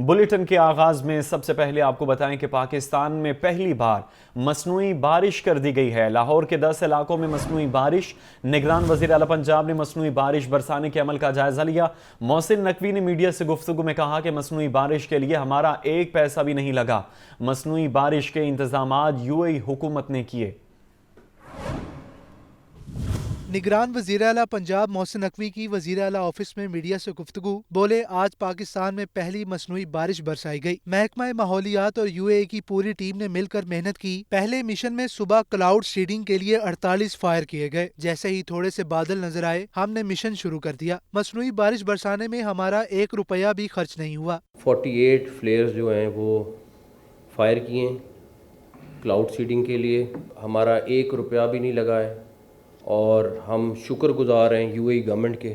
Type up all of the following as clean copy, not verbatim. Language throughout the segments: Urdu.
بلیٹن کے آغاز میں سب سے پہلے آپ کو بتائیں کہ پاکستان میں پہلی بار مصنوعی بارش کر دی گئی ہے۔ لاہور کے 10 علاقوں میں مصنوعی بارش۔ نگران وزیر اعلیٰ پنجاب نے مصنوعی بارش برسانے کے عمل کا جائزہ لیا۔ محسن نقوی نے میڈیا سے گفتگو میں کہا کہ مصنوعی بارش کے لیے ہمارا ایک پیسہ بھی نہیں لگا۔ مصنوعی بارش کے انتظامات UAE حکومت نے کیے۔ نگران وزیر اعلیٰ پنجاب محسن نقوی کی وزیر اعلیٰ آفس میں میڈیا سے گفتگو۔ بولے، آج پاکستان میں پہلی مصنوعی بارش برسائی گئی۔ محکمہ ماحولیات اور UAE کی پوری ٹیم نے مل کر محنت کی۔ پہلے مشن میں صبح کلاؤڈ سیڈنگ کے لیے 48 فائر کیے گئے۔ جیسے ہی تھوڑے سے بادل نظر آئے ہم نے مشن شروع کر دیا۔ مصنوعی بارش برسانے میں ہمارا 1 روپیہ بھی خرچ نہیں ہوا۔ 48 فلیئرز جو ہیں وہ فائر کیے ہیں کلاؤڈ سیڈنگ کے لیے، ہمارا 1 روپیہ بھی نہیں لگا ہے، اور ہم شکر گزار ہیں UAE گورنمنٹ کے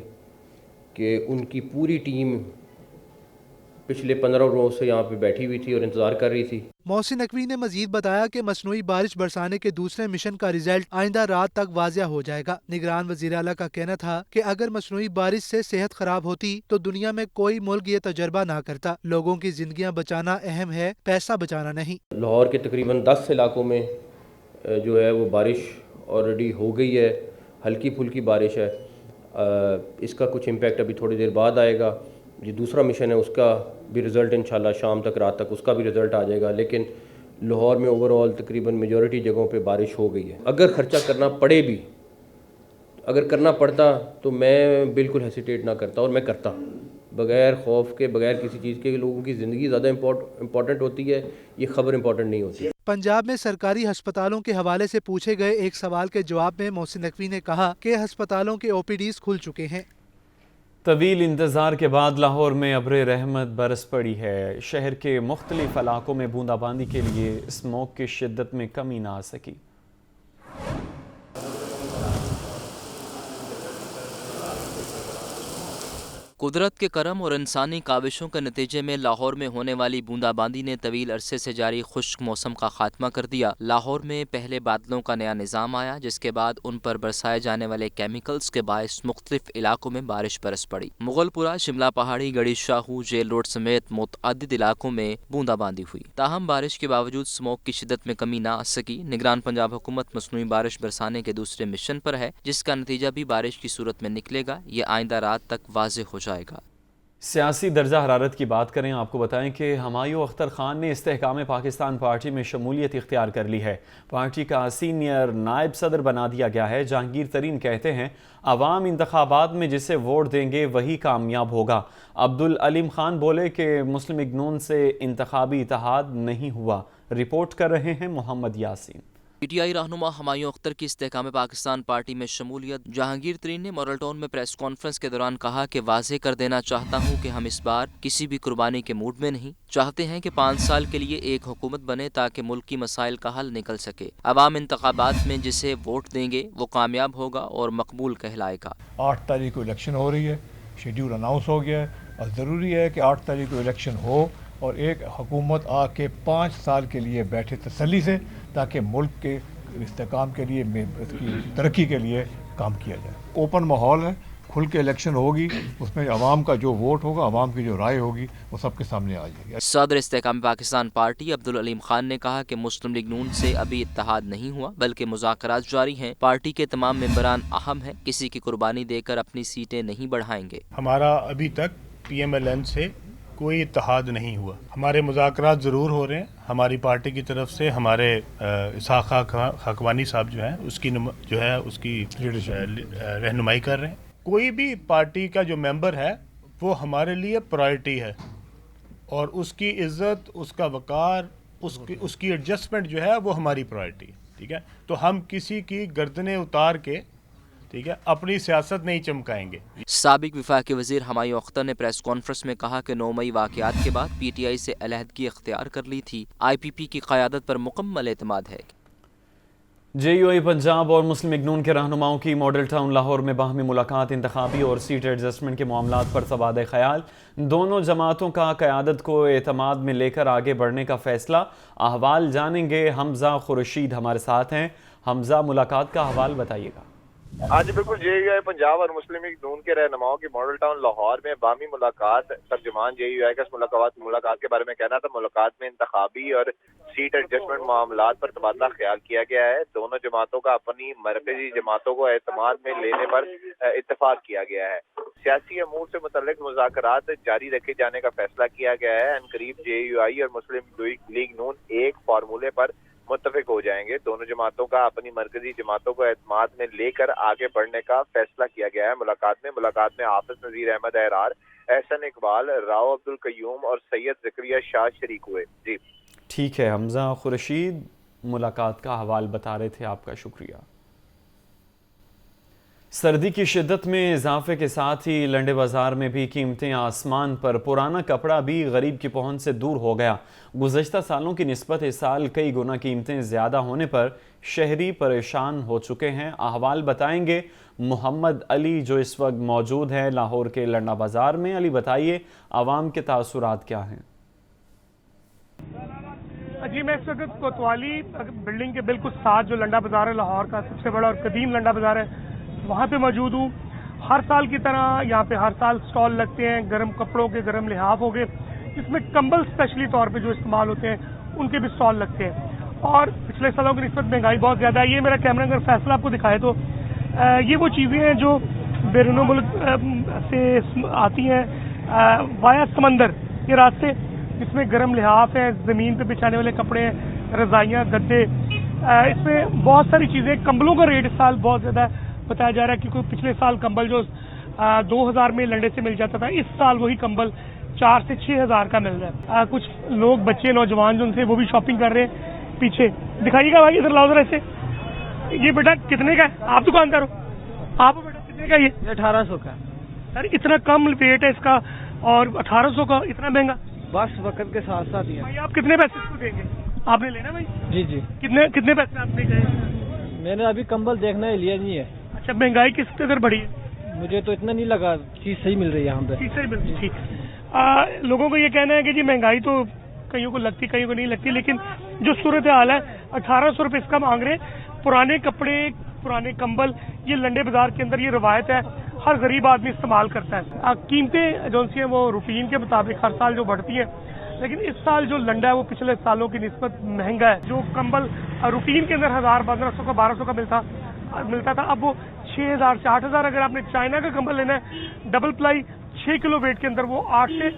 کہ ان کی پوری ٹیم پچھلے 15 روز سے یہاں پہ بیٹھی ہوئی تھی اور انتظار کر رہی تھی۔ محسن نقوی نے مزید بتایا کہ مصنوعی بارش برسانے کے دوسرے مشن کا رزلٹ آئندہ رات تک واضح ہو جائے گا۔ نگران وزیر اعلیٰ کا کہنا تھا کہ اگر مصنوعی بارش سے صحت خراب ہوتی تو دنیا میں کوئی ملک یہ تجربہ نہ کرتا۔ لوگوں کی زندگیاں بچانا اہم ہے، پیسہ بچانا نہیں۔ لاہور کے تقریباً 10 علاقوں میں جو ہے وہ بارش آلریڈی ہو گئی ہے، ہلکی پھلکی بارش ہے۔ اس کا کچھ امپیکٹ ابھی تھوڑی دیر بعد آئے گا۔ یہ دوسرا مشن ہے، اس کا بھی رزلٹ انشاءاللہ شام تک رات تک اس کا بھی رزلٹ آ جائے گا، لیکن لاہور میں اوور آل تقریباً میجورٹی جگہوں پہ بارش ہو گئی ہے۔ اگر خرچہ کرنا پڑے بھی، اگر کرنا پڑتا تو میں بالکل ہیسیٹیٹ نہ کرتا، اور میں کرتا بغیر خوف کے، بغیر کسی چیز کے۔ لوگوں کی زندگی زیادہ امپورٹنٹ ہوتی ہے، یہ خبر امپورٹنٹ نہیں ہوتی۔ پنجاب میں سرکاری ہسپتالوں کے حوالے سے پوچھے گئے ایک سوال کے جواب میں محسن نقوی نے کہا کہ ہسپتالوں کے OPDs کھل چکے ہیں۔ طویل انتظار کے بعد لاہور میں ابر رحمت برس پڑی ہے۔ شہر کے مختلف علاقوں میں بوندا باندی کے لیے اسموگ کی شدت میں کمی نہ آ سکی۔ قدرت کے کرم اور انسانی کاوشوں کے نتیجے میں لاہور میں ہونے والی بوندا باندی نے طویل عرصے سے جاری خشک موسم کا خاتمہ کر دیا۔ لاہور میں پہلے بادلوں کا نیا نظام آیا، جس کے بعد ان پر برسائے جانے والے کیمیکلز کے باعث مختلف علاقوں میں بارش برس پڑی۔ مغل پورہ، شملہ پہاڑی، گڑی شاہو، جیل روڈ سمیت متعدد علاقوں میں بوندا باندی ہوئی، تاہم بارش کے باوجود اسموگ کی شدت میں کمی نہ آ سکی۔ نگران پنجاب حکومت مصنوعی بارش برسانے کے دوسرے مشن پر ہے، جس کا نتیجہ بھی بارش کی صورت میں نکلے گا۔ یہ آئندہ رات تک واضح ہو جائے گا۔ سیاسی درجہ حرارت کی بات کریں، آپ کو بتائیں کہ ہمایوں اختر خان نے استحکام پاکستان پارٹی میں شمولیت اختیار کر لی ہے۔ پارٹی کا سینئر نائب صدر بنا دیا گیا ہے۔ جہانگیر ترین کہتے ہیں، عوام انتخابات میں جسے ووٹ دیں گے وہی کامیاب ہوگا۔ عبدالعلیم خان بولے کہ مسلم لیگ نون سے انتخابی اتحاد نہیں ہوا۔ رپورٹ کر رہے ہیں محمد یاسین۔ PTI رہنما ہمایوں اختر کی استحکام پاکستان پارٹی میں شمولیت۔ جہانگیر ترین نے ماڈل ٹاؤن میں پریس کانفرنس کے دوران کہا کہ واضح کر دینا چاہتا ہوں کہ ہم اس بار کسی بھی قربانی کے موڈ میں نہیں، چاہتے ہیں کہ 5 سال کے لیے ایک حکومت بنے تاکہ ملک کی مسائل کا حل نکل سکے۔ عوام انتخابات میں جسے ووٹ دیں گے وہ کامیاب ہوگا اور مقبول کہلائے گا۔ 8 تاریخ کو الیکشن ہو رہی ہے، شیڈیول اناؤنس ہو گیا ہے، اور ضروری ہے کہ 8 تاریخ کو الیکشن ہو اور ایک حکومت آ کے 5 سال کے لیے بیٹھے تسلی سے، تاکہ ملک کے استحکام کے لیے، اس کی ترقی کے لیے کام کیا جائے۔ اوپن ماحول ہے، کھل کے الیکشن ہوگی، اس میں عوام کا جو ووٹ ہوگا، عوام کی جو رائے ہوگی، وہ سب کے سامنے آ جائے گی۔ صدر استحکام پاکستان پارٹی عبدالعلیم خان نے کہا کہ مسلم لیگ نون سے ابھی اتحاد نہیں ہوا، بلکہ مذاکرات جاری ہیں۔ پارٹی کے تمام ممبران اہم ہیں، کسی کی قربانی دے کر اپنی سیٹیں نہیں بڑھائیں گے۔ ہمارا ابھی تک PMLN سے کوئی اتحاد نہیں ہوا۔ ہمارے مذاکرات ضرور ہو رہے ہیں، ہماری پارٹی کی طرف سے ہمارے اسحاق خاکوانی صاحب جو ہیں اس کی رہنمائی کر رہے ہیں۔ کوئی بھی پارٹی کا جو ممبر ہے وہ ہمارے لیے پرائرٹی ہے، اور اس کی عزت، اس کا وقار، اس کی ایڈجسٹمنٹ جو ہے وہ ہماری پرائرٹی ہے، ٹھیک ہے؟ تو ہم کسی کی گردنیں اتار کے، ٹھیک ہے، اپنی سیاست نہیں چمکائیں گے۔ سابق وفاقی وزیر ہمایوں اختر نے پریس کانفرنس میں کہا کہ 9 مئی واقعات کے بعد PTI سے علیحدگی اختیار کر لی تھی۔ IPP کی قیادت پر مکمل اعتماد ہے۔ JUI پنجاب اور مسلم لیگ نون کے رہنماؤں کی ماڈل ٹاؤن لاہور میں باہمی ملاقات انتخابی اور سیٹ ایڈجسٹمنٹ کے معاملات پر تبادلہ خیال۔ دونوں جماعتوں کا قیادت کو اعتماد میں لے کر آگے بڑھنے کا فیصلہ۔ احوال جانیں گے، حمزہ خورشید ہمارے ساتھ ہیں۔ حمزہ، ملاقات کا احوال بتائیے گا۔ ہاں جی بالکل، جے یو آئی پنجاب اور مسلم لیگ نون کے رہنماؤں کی ماڈل ٹاؤن لاہور میں باہمی ملاقات. ترجمان جے یو آئی کا اس ملاقات کے بارے میں کہنا تھا. ملاقات میں انتخابی اور سیٹ ایڈجسٹمنٹ معاملات پر تبادلہ خیال کیا گیا ہے. دونوں جماعتوں کا اپنی مرکزی جماعتوں کو اعتماد میں لینے پر اتفاق کیا گیا ہے. سیاسی امور سے متعلق مذاکرات جاری رکھے جانے کا فیصلہ کیا گیا ہے. عنقریب جے یو آئی اور مسلم لیگ نون ایک فارمولے پر متفق ہو جائیں گے. دونوں جماعتوں کا اپنی مرکزی جماعتوں کو اعتماد میں لے کر آگے بڑھنے کا فیصلہ کیا گیا ہے. ملاقات میں حافظ نذیر احمد احرار، احسن اقبال، راؤ عبدالقیوم اور سید زکریا شاہ شریک ہوئے. جی ٹھیک ہے، حمزہ خورشید ملاقات کا حوال بتا رہے تھے، آپ کا شکریہ. سردی کی شدت میں اضافے کے ساتھ ہی لنڈے بازار میں بھی قیمتیں آسمان پر. پرانا کپڑا بھی غریب کی پہنچ سے دور ہو گیا. گزشتہ سالوں کی نسبت اس سال کئی گنا قیمتیں زیادہ ہونے پر شہری پریشان ہو چکے ہیں. احوال بتائیں گے محمد علی جو اس وقت موجود ہیں لاہور کے لنڈا بازار میں. علی بتائیے عوام کے تاثرات کیا ہیں؟ جی میں اس وقت کوتوالی بلڈنگ کے بالکل ساتھ جو لنڈا بازار ہے لاہور کا سب سے بڑا اور قدیم لنڈا بازار ہے وہاں پہ موجود ہوں. ہر سال کی طرح یہاں پہ ہر سال سٹال لگتے ہیں گرم کپڑوں کے، گرم لحاف ہو گئے، اس میں کمبل اسپیشلی طور پہ جو استعمال ہوتے ہیں ان کے بھی سٹال لگتے ہیں. اور پچھلے سالوں کی نسبت مہنگائی بہت زیادہ ہے. یہ میرا کیمرہ اگر فیصلہ آپ کو دکھائے تو یہ وہ چیزیں ہیں جو بیرون ملک سے آتی ہیں وایا سمندر یہ راستے، جس میں گرم لحاف ہیں، زمین پہ بچھانے والے کپڑے ہیں، رضائیاں، گدے، اس میں بہت ساری چیزیں. کمبلوں کا ریٹ اس سال بہت زیادہ بتایا جا رہا ہے کیونکہ پچھلے سال کمبل جو 2000 میں لنڈے سے مل جاتا تھا، اس سال وہی کمبل 4 سے 6000 کا مل رہا ہے. کچھ لوگ بچے نوجوان جو ان سے وہ بھی شاپنگ کر رہے ہیں. پیچھے دکھائیے گا بھائی، ادھر لاؤ ذرا ایسے. یہ بیٹا کتنے کا ہے؟ آپ دکاندار ہو، آپ بیٹا کتنے کا؟ یہ 1800 کا. سر اتنا کم ریٹ ہے اس کا اور 1800 کا اتنا مہنگا؟ بس وقت کے ساتھ ساتھ ہی. بھائی آپ کتنے پیسے اس کو دیں گے؟ آپ نے لینا بھائی؟ جی جی. کتنے پیسے آپ نے کہے؟ میں نے ابھی کمبل دیکھنا ہے، لیا نہیں ہے. اچھا، مہنگائی کس قدر بڑھی ہے؟ مجھے تو اتنا نہیں لگا، چیز صحیح مل رہی ہے یہاں پہ. چیز صحیح مل رہی ہے، ٹھیک. لوگوں کو یہ کہنا ہے کہ جی مہنگائی تو کئیوں کو لگتی کئیوں کو نہیں لگتی، لیکن جو صورت حال ہے 1800 روپے اس کا مانگ رہے ہیں. پرانے کپڑے، پرانے کمبل، یہ لنڈے بازار کے اندر یہ روایت ہے، ہر غریب آدمی استعمال کرتا ہے. قیمتیں جو سی ہیں وہ روٹین کے مطابق ہر سال جو بڑھتی ہیں، لیکن اس سال جو لنڈا ہے وہ پچھلے سالوں کی نسبت مہنگا ہے. جو کمبل روٹین کے اندر 1500 کا 1200 کا ملتا تھا، اب وہ 6000 سے 8000. اگر آپ نے چائنا کا کمبل لینا ہے ڈبل پلائی 6 کلو ویٹ کے اندر، وہ 8 سے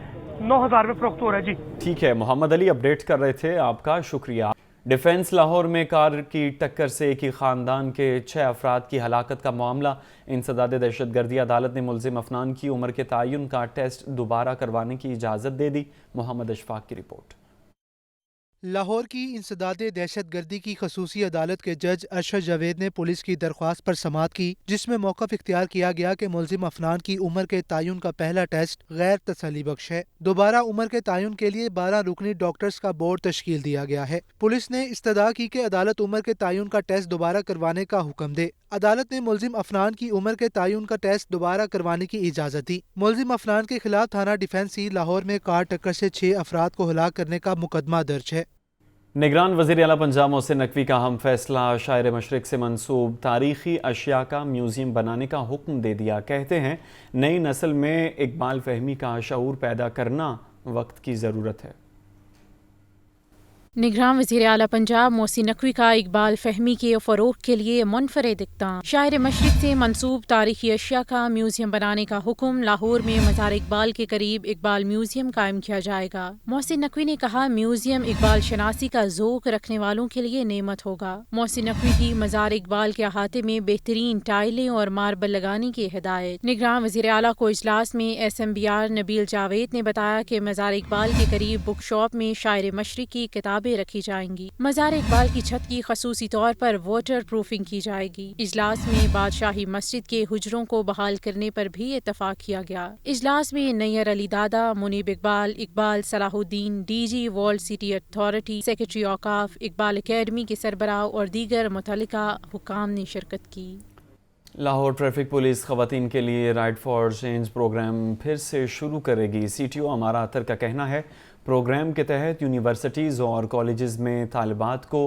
9000 میں فروخت ہو رہا ہے. جی ٹھیک ہے، محمد علی اپڈیٹ کر رہے تھے، آپ کا شکریہ. ڈیفنس لاہور میں کار کی ٹکر سے ایک ہی خاندان کے 6 افراد کی ہلاکت کا معاملہ. انسداد دہشت گردی عدالت نے ملزم افنان کی عمر کے تعین کا ٹیسٹ دوبارہ کروانے کی اجازت دے دی. محمد اشفاق کی رپورٹ. لاہور کی انسداد دہشت گردی کی خصوصی عدالت کے جج ارشد جاوید نے پولیس کی درخواست پر سماعت کی، جس میں موقف اختیار کیا گیا کہ ملزم افنان کی عمر کے تعین کا پہلا ٹیسٹ غیر تسلی بخش ہے. دوبارہ عمر کے تعین کے لیے 12 رکنی ڈاکٹرز کا بورڈ تشکیل دیا گیا ہے. پولیس نے استدعا کی کہ عدالت عمر کے تعین کا ٹیسٹ دوبارہ کروانے کا حکم دے. عدالت نے ملزم افنان کی عمر کے تعین کا ٹیسٹ دوبارہ کروانے کی اجازت دی. ملزم افنان کے خلاف تھانہ ڈیفنس سی لاہور میں کار ٹکر سے 6 افراد کو ہلاک کرنے کا مقدمہ درج ہے. نگران وزیر اعلیٰ پنجاب محسن نقوی کا اہم فیصلہ، شاعر مشرق سے منسوب تاریخی اشیاء کا میوزیم بنانے کا حکم دے دیا. کہتے ہیں نئی نسل میں اقبال فہمی کا شعور پیدا کرنا وقت کی ضرورت ہے. نگران وزیر اعلیٰ پنجاب محسن نقوی کا اقبال فہمی کے فروغ کے لیے منفرد اقدام، شاعر مشرق سے منسوب تاریخی اشیاء کا میوزیم بنانے کا حکم. لاہور میں مزار اقبال کے قریب اقبال میوزیم قائم کیا جائے گا. محسن نقوی نے کہا میوزیم اقبال شناسی کا ذوق رکھنے والوں کے لیے نعمت ہوگا. محسن نقوی کی مزار اقبال کے احاطے میں بہترین ٹائلیں اور ماربل لگانے کی ہدایت. نگران وزیر اعلیٰ کو اجلاس میں SMBR نبیل جاوید نے بتایا کہ مزار اقبال کے قریب بک شاپ میں شاعر مشرق کی کتابیں رکھی جائیں گی. مزار اقبال کی چھت کی خصوصی طور پر واٹر پروفنگ کی جائے گی. اجلاس میں بادشاہی مسجد کے حجروں کو بحال کرنے پر بھی اتفاق کیا گیا. اجلاس میں نیئر علی دادا، منیب اقبال، اقبال صلاح الدین، DG world city authority, secretary اوقاف، اقبال اکیڈمی کے سربراہ اور دیگر متعلقہ حکام نے شرکت کی. لاہور ٹریفک پولیس خواتین کے لیے رائٹ فار چینج پروگرام پھر سے شروع کرے گی. CTO امارہ اطہر کا کہنا ہے پروگرام کے تحت یونیورسٹیز اور کالجز میں طالبات کو